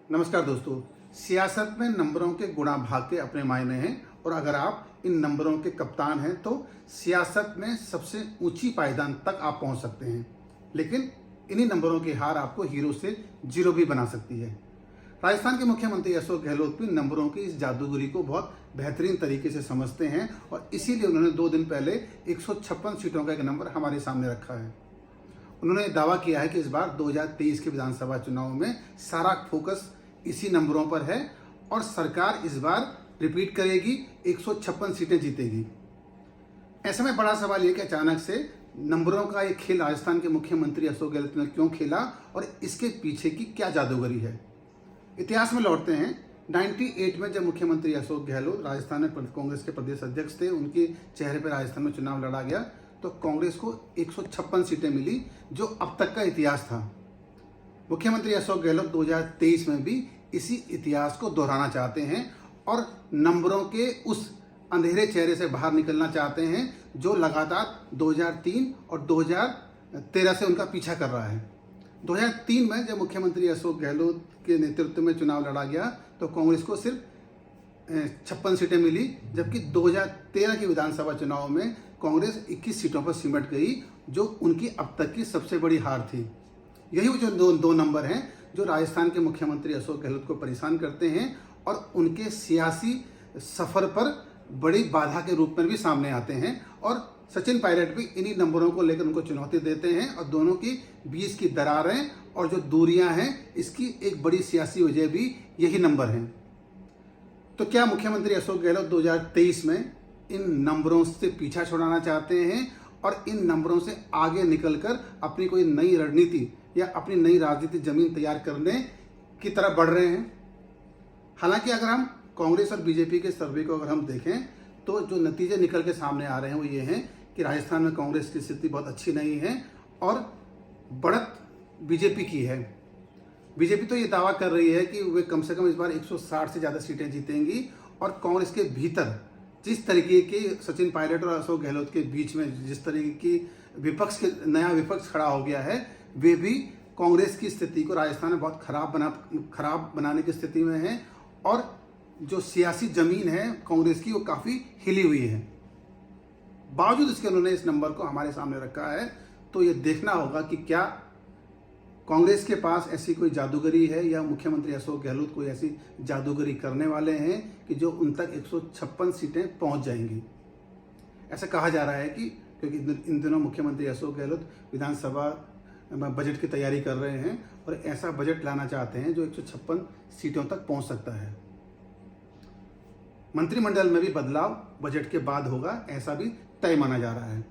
नमस्कार दोस्तों। सियासत में नंबरों के गुणा भाग के अपने मायने हैं और अगर आप इन नंबरों के कप्तान हैं तो सियासत में सबसे ऊंची पायदान तक आप पहुंच सकते हैं, लेकिन इन्हीं नंबरों की हार आपको हीरो से जीरो भी बना सकती है। राजस्थान के मुख्यमंत्री अशोक गहलोत भी नंबरों की इस जादूगरी को बहुत बेहतरीन तरीके से समझते हैं और इसीलिए उन्होंने 2 दिन पहले 156 सीटों का एक नंबर हमारे सामने रखा है। उन्होंने दावा किया है कि इस बार 2023 के विधानसभा चुनाव में सारा फोकस इसी नंबरों पर है और सरकार इस बार रिपीट करेगी, 156 सीटें जीतेगी। ऐसे में बड़ा सवाल ये कि अचानक से नंबरों का ये खेल राजस्थान के मुख्यमंत्री अशोक गहलोत ने क्यों खेला और इसके पीछे की क्या जादूगरी है। इतिहास में लौटते हैं। 98 में जब मुख्यमंत्री अशोक गहलोत राजस्थान में कांग्रेस के प्रदेश अध्यक्ष थे, उनके चेहरे पर राजस्थान में चुनाव लड़ा गया तो कांग्रेस को 156 सीटें मिली, जो अब तक का इतिहास था। मुख्यमंत्री अशोक गहलोत 2023 में भी इसी इतिहास को दोहराना चाहते हैं और नंबरों के उस अंधेरे चेहरे से बाहर निकलना चाहते हैं जो लगातार 2003 और 2013 से उनका पीछा कर रहा है। 2003 में जब मुख्यमंत्री अशोक गहलोत के नेतृत्व में चुनाव लड़ा गया तो कांग्रेस को सिर्फ 56 सीटें मिली, जबकि 2013 के विधानसभा चुनाव में कांग्रेस 21 सीटों पर सिमट गई, जो उनकी अब तक की सबसे बड़ी हार थी। यही वो जो दो नंबर हैं जो राजस्थान के मुख्यमंत्री अशोक गहलोत को परेशान करते हैं और उनके सियासी सफर पर बड़ी बाधा के रूप में भी सामने आते हैं। और सचिन पायलट भी इन्हीं नंबरों को लेकर उनको चुनौती देते हैं और दोनों की बीच की दरारें और जो दूरियां हैं, इसकी एक बड़ी सियासी वजह भी यही नंबर हैं। तो क्या मुख्यमंत्री अशोक गहलोत 2023 में इन नंबरों से पीछा छुड़ाना चाहते हैं और इन नंबरों से आगे निकलकर अपनी कोई नई रणनीति या अपनी नई राजनीतिक जमीन तैयार करने की तरफ बढ़ रहे हैं? हालांकि अगर हम कांग्रेस और बीजेपी के सर्वे को अगर हम देखें तो जो नतीजे निकल के सामने आ रहे हैं वो ये हैं कि राजस्थान में कांग्रेस की स्थिति बहुत अच्छी नहीं है और बढ़त बीजेपी की है। बीजेपी तो ये दावा कर रही है कि वे कम से कम इस बार 160 से ज़्यादा सीटें जीतेंगी और कांग्रेस के भीतर जिस तरीके की सचिन पायलट और अशोक गहलोत के बीच में जिस तरीके की नया विपक्ष खड़ा हो गया है, वे भी कांग्रेस की स्थिति को राजस्थान में बहुत खराब बनाने की स्थिति में है और जो सियासी जमीन है कांग्रेस की वो काफ़ी हिली हुई है। बावजूद इसके उन्होंने इस नंबर को हमारे सामने रखा है, तो ये देखना होगा कि क्या कांग्रेस के पास ऐसी कोई जादूगरी है या मुख्यमंत्री अशोक गहलोत कोई ऐसी जादूगरी करने वाले हैं कि जो उन तक 156 सीटें पहुंच जाएंगी। ऐसा कहा जा रहा है कि क्योंकि इन दिनों मुख्यमंत्री अशोक गहलोत विधानसभा बजट की तैयारी कर रहे हैं और ऐसा बजट लाना चाहते हैं जो 156 सीटों तक पहुंच सकता है। मंत्रिमंडल में भी बदलाव बजट के बाद होगा, ऐसा भी तय माना जा रहा है।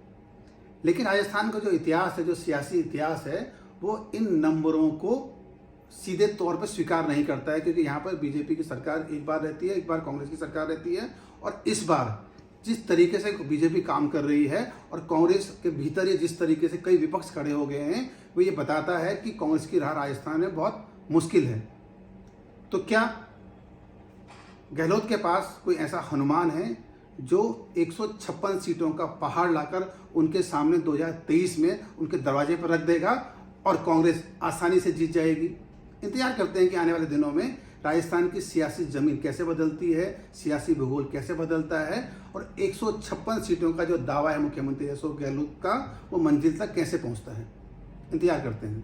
लेकिन राजस्थान का जो इतिहास है, जो सियासी इतिहास है, वो इन नंबरों को सीधे तौर पर स्वीकार नहीं करता है, क्योंकि यहाँ पर बीजेपी की सरकार एक बार रहती है, एक बार कांग्रेस की सरकार रहती है और इस बार जिस तरीके से बीजेपी काम कर रही है और कांग्रेस के भीतर ये जिस तरीके से कई विपक्ष खड़े हो गए हैं, वो ये बताता है कि कांग्रेस की राह राजस्थान में बहुत मुश्किल है। तो क्या गहलोत के पास कोई ऐसा हनुमान है जो 156 सीटों का पहाड़ लाकर उनके सामने 2023 में उनके दरवाजे पर रख देगा और कांग्रेस आसानी से जीत जाएगी? इंतजार करते हैं कि आने वाले दिनों में राजस्थान की सियासी जमीन कैसे बदलती है, सियासी भूगोल कैसे बदलता है और 156 सीटों का जो दावा है मुख्यमंत्री अशोक गहलोत का, वो मंजिल तक कैसे पहुंचता है। इंतजार करते हैं।